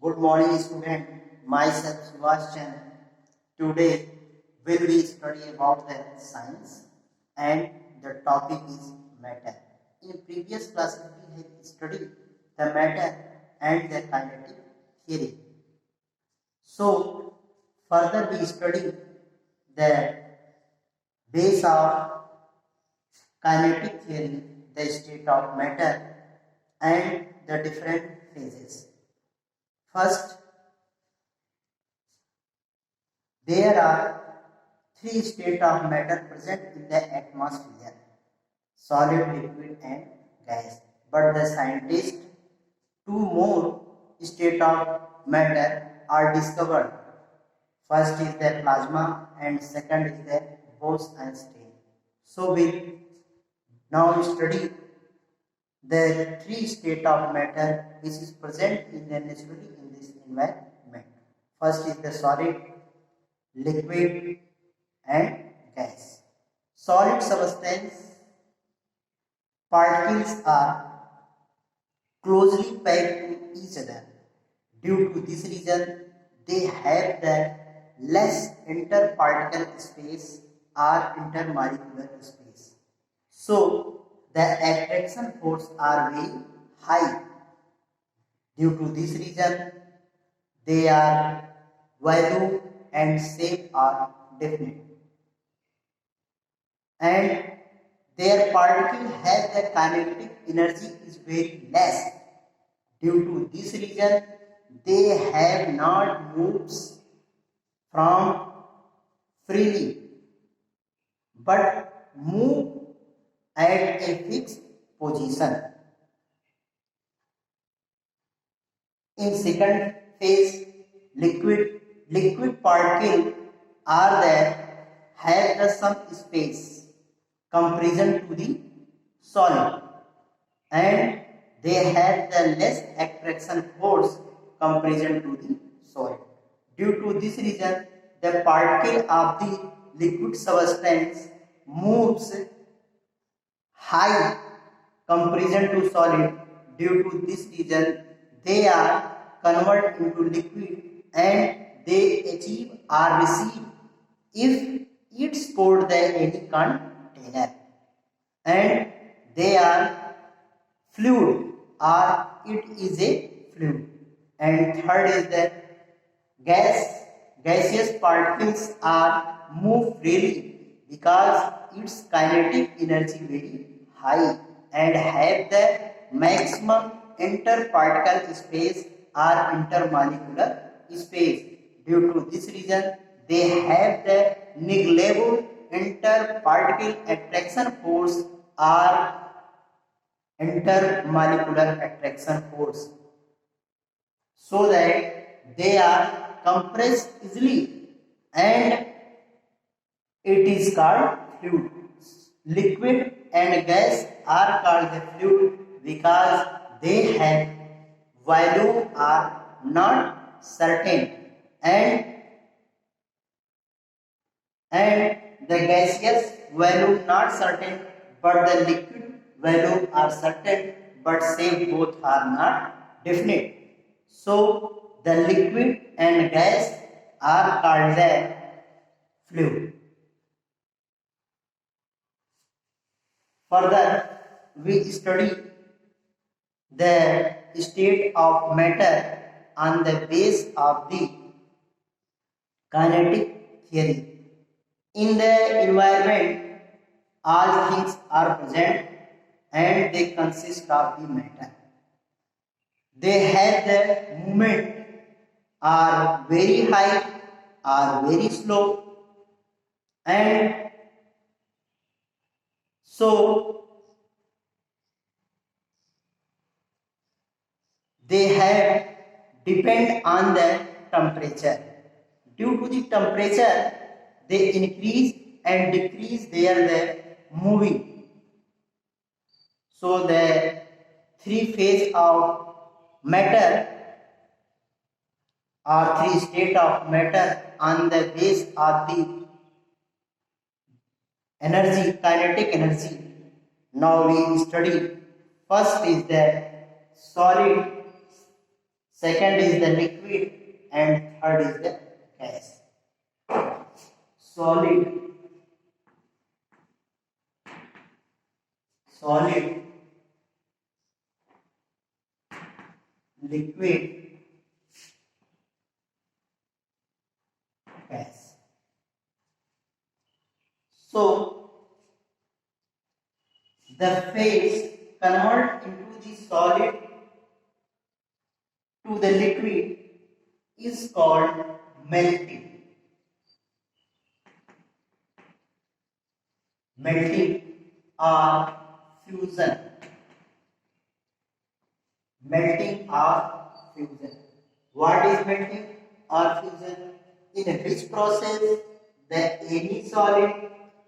Good morning, student. Myself, Subhash Chan. Today, will we study about the science and the topic is matter. In previous class, we have studied the matter and the kinetic theory. So, further we study the base of kinetic theory, the state of matter and the different phases. First, there are three states of matter present in the atmosphere: solid, liquid, and gas. But the scientists, two more states of matter are discovered. First is the plasma, and second is the Bose-Einstein. So we now study the three states of matter which is present in the naturally in this environment. First is the solid, liquid, and gas. Solid substance particles are closely packed to each other. Due to this reason, they have the less interparticle space or intermolecular space. So, the attraction force are very high. Due to this reason, they are value and shape are definite. And their particle have the kinetic energy is very less. Due to this reason, they have not moves from freely, but move at a fixed position. In second phase, liquid particle are there have the some space comparison to the solid, and they have the less attraction force comparison to the solid. Due to this reason, the particle of the liquid substance moves high comparison to solid. Due to this reason, they are converted into liquid and they achieve or receive if it stored the any container, and they are fluid or it is a fluid. And third is that gaseous particles are move freely because its kinetic energy very high and have the maximum interparticle space or intermolecular space. Due to this reason, they have the negligible interparticle attraction force or intermolecular attraction force, so that they are compressed easily, and it is called fluid. Liquid and gas are called the fluid because they have value are not certain, and the gaseous value not certain, but the liquid value are certain, but same both are not definite. So the liquid and gas are called the fluid. Further, we study the state of matter on the base of the kinetic theory. In the environment, all things are present and they consist of the matter. They have the movement are very high or very slow, and so they have depend on the temperature. Due to the temperature, they increase and decrease the moving. So the three phase of matter or three state of matter on the base of the energy, kinetic energy. Now we study. First is the solid second is the liquid, and third is the gas. Solid, liquid, gas. So the phase convert into the solid to the liquid is called melting. Melting or fusion. Melting or fusion. What is melting or fusion? In which process the any solid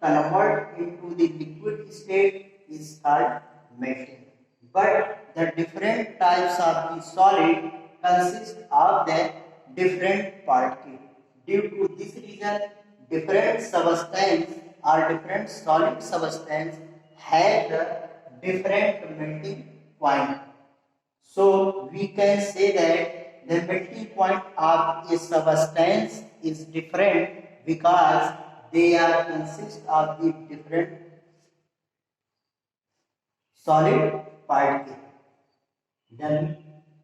convert into the liquid state is called melting. But the different types of the solid consist of the different particles. Due to this reason, different substance or different solid substance have the different melting point. So we can say that the melting point of a substance is different because they are consist of the different solid particle. The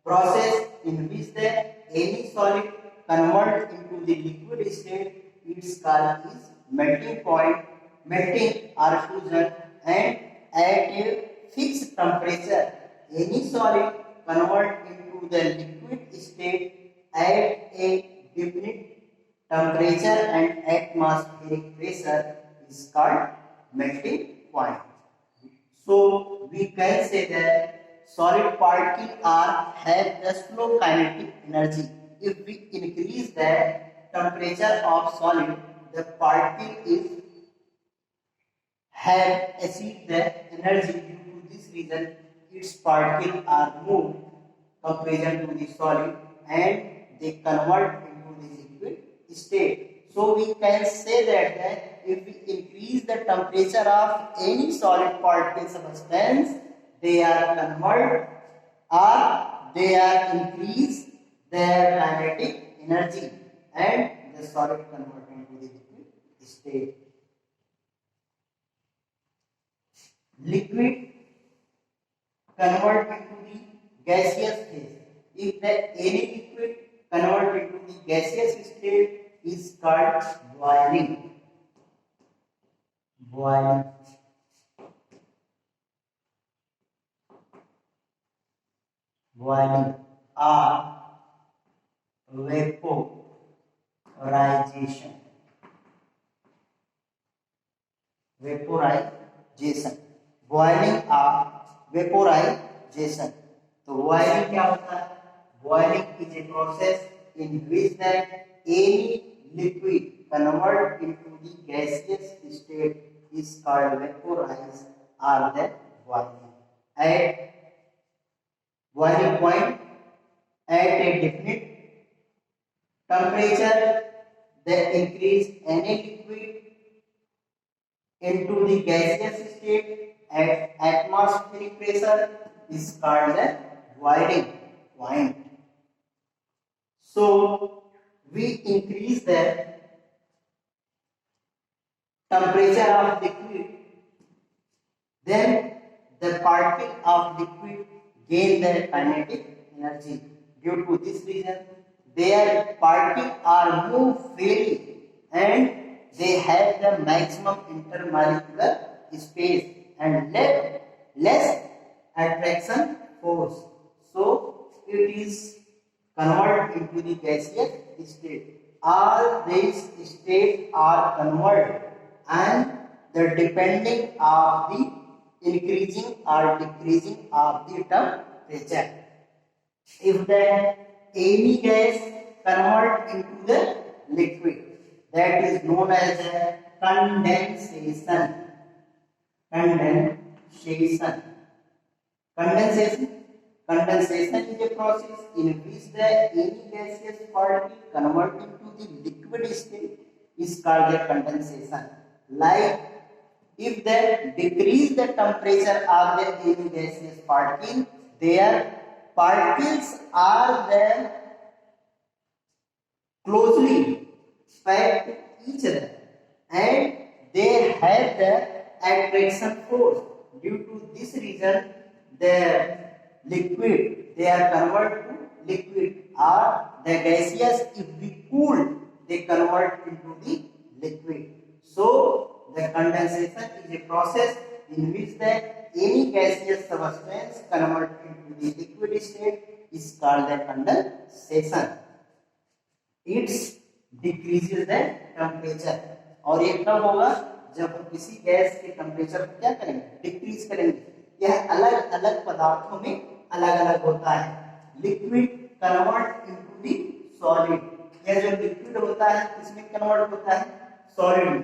process in which the any solid convert into the liquid state its called is melting point, melting or fusion, and at a fixed temperature any solid convert into the liquid state at a definite temperature and atmospheric pressure is called melting point. So we can say that solid particles are have the slow kinetic energy. If we increase the temperature of solid, the particle is have achieved the energy. Due to this reason, its particles are moved comparison to the solid and they convert into the liquid state. So we can say that if we increase the temperature of any solid particle substance, they are convert or they are increase their kinetic energy and the solid convert into the liquid state. Liquid convert into the gaseous phase. If any liquid convert into the gaseous state is called boiling. Boiling. Boiling or vaporization. Vaporization. Boiling or vaporization. तो boiling क्या होता है? Boiling is a process in which that any liquid convert into the gaseous state is called vaporize or the boiling. At boiling point at a definite temperature, they increase any liquid into the gaseous state at atmospheric pressure is called the boiling point. So we increase the temperature of liquid, then the particle of liquid gain their kinetic energy. Due to this reason, their particles are moved freely and they have the maximum intermolecular space and less attraction force. So it is converted into the gaseous state. All these states are converted and the depending of the increasing or decreasing of the temperature. If the any gas convert into the liquid, that is known as condensation. Condensation is a process in which the any gaseous particle converting to the liquid state is called a condensation. Like if they decrease the temperature of the any gaseous particle, their particles are then closely packed to each other and they have the attraction force. Due to this reason, the liquid they are converted to liquid, or the gaseous if we cool they convert into the liquid. So the condensation is a process in which the any gaseous substance convert into the liquid state is called the condensation. It decreases the temperature. और ये कब होगा? जब हम किसी gas के temperature को क्या करेंगे? डिक्रीज करेंगे। यह अलग अलग पदार्थों में अलग अलग होता है। Liquid convert into the solid, यह जो लिक्विड होता है इसमें कन्वर्ट होता है सॉलिड।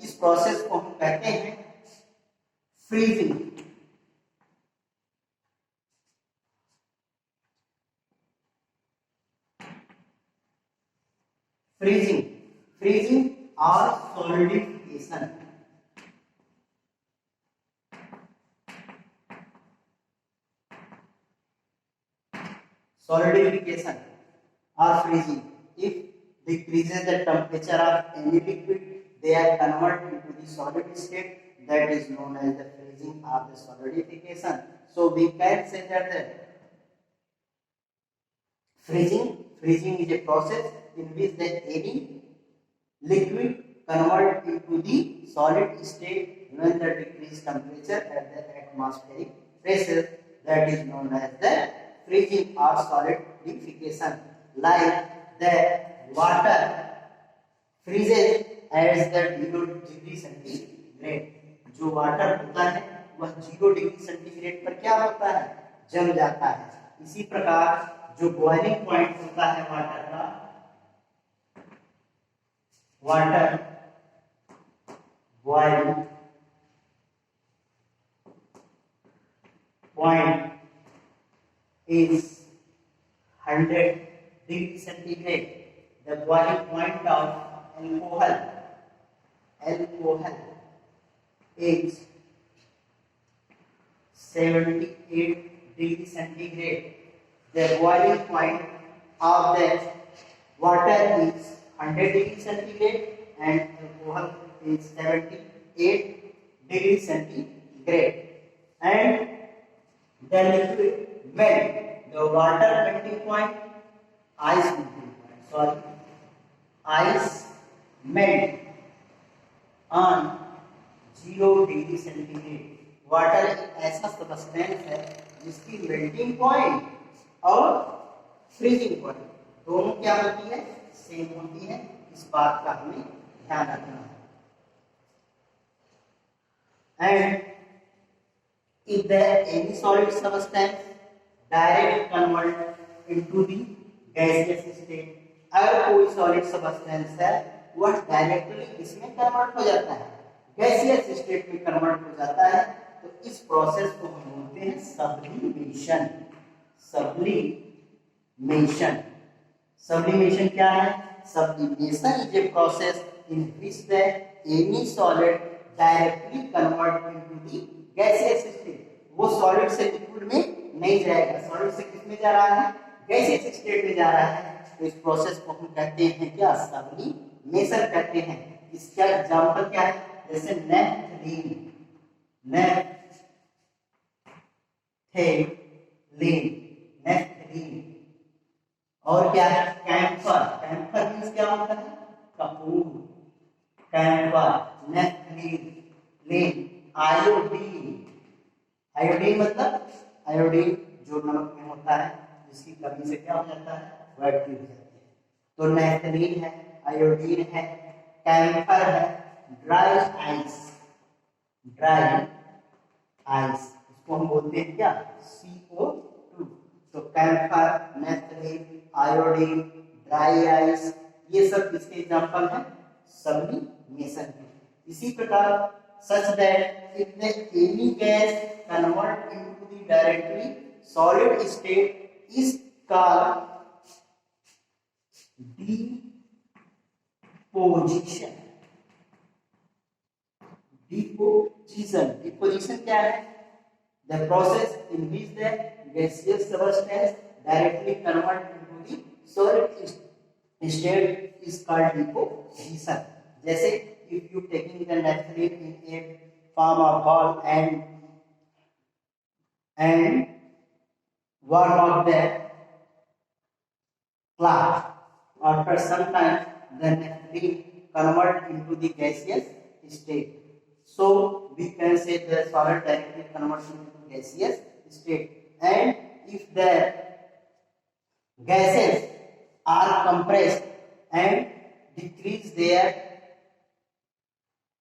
इस प्रोसेस को हम कहते हैं फ्रीजिंग। फ्रीजिंग और solidification. Solidification or freezing. If decreases the temperature of any liquid, they are converted into the solid state. That is known as the freezing or the solidification. So we can say that the freezing is a process in which the any liquid convert into the solid state when the decreased temperature at the atmospheric pressure. That is known as the freezing or solidification. Like the water freezes at the 0 degree centigrade. जो water होता है वह 0 degree centigrade पर क्या होता है? जम जाता है। इसी प्रकार जो बॉइलिंग पॉइंट होता है वाटर का, water boiling point is 100 degree centigrade. The boiling point of alcohol is 78 degree centigrade. The boiling point of the water is 100 degree centigrade and alcohol is 78 degree centigrade. And the liquid melt, the water melting point, ice melt on 0 degree centigrade. Water एक ऐसा substance है जिसकी melting point और freezing point दोनों क्या होती है? Same होती है। इस बात का हमें ध्यान रखना है। And if there any solid substance direct convert into the gaseous state, अगर कोई सॉलिड सब्सटेंस है वह डायरेक्टली इसमें कन्वर्ट हो जाता है, गैसियस स्टेट में कन्वर्ट हो जाता है, तो इस प्रोसेस को हम बोलते हैं सब्लिमेशन। सब्लिमेशन क्या है? Sublimation is a process in which the any solid directly convert into the gaseous state. वो सॉलिड से लिक्विड में नहीं जाएगा, सॉलिड से किस में जा रहा है? गैसियस स्टेट में जा रहा है। तो इस प्रोसेस को हम कहते हैं क्या? सब्लिमेशन कहते हैं। इसका एग्जांपल क्या है? जैसे नेफ्थलीन और क्या है? कैम्फर मींस क्या होता है? कपूर। कैम्फर, नेफ्थलीन, आयोडीन मतलब आयोडीन जो नमक में होता है, जिसकी कमी से क्या हो जाता है? वाइट हो जाती है। तो नेफ्थलीन है, आयोडीन है, कैम्फर है, ड्राई आइस इसको हम बोलते हैं क्या? CO2। तो camphor, naphthalene, iodine, dry ice, ये सब किसके एग्जांपल हैं? सब्लिमेशन के। इसी प्रकार such that if the any gas convert into the directly solid state is called deposition क्या है? The process in which the gaseous substance directly convert into the solid state is called deposition. जैसे if you taking the naphthalene in a form of ball and warm up the cloth, after some time the naphthalene convert into the gaseous state. So we can say the solid directly converts into gaseous state. And if the gases are compressed and decrease their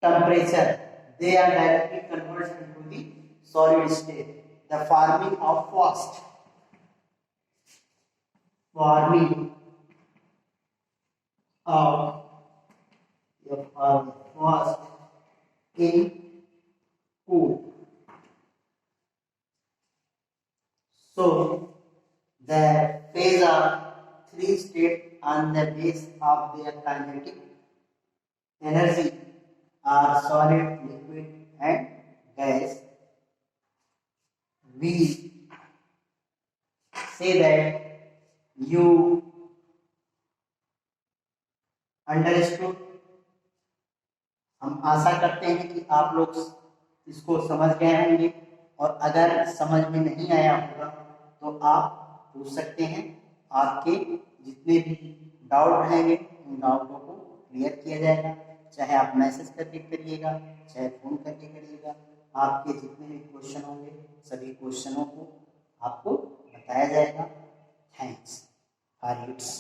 temperature, they are directly converted into the solid state. The forming of fast in cool. So the phase are three states on the base of their kinetic energy are solid, liquid and gas. We say that you understood. हम आशा करते हैं कि आप लोग इसको समझ गए होंगे, और अगर समझ में नहीं आया होगा तो आप पूछ सकते हैं। आपके जितने भी डाउट रहेंगे उन डाउटों को क्लियर किया जाएगा, चाहे आप मैसेज करके करिएगा, चाहे फोन करके करिएगा। आपके जितने भी क्वेश्चन होंगे सभी क्वेश्चनों को आपको बताया जाएगा। Thanks for its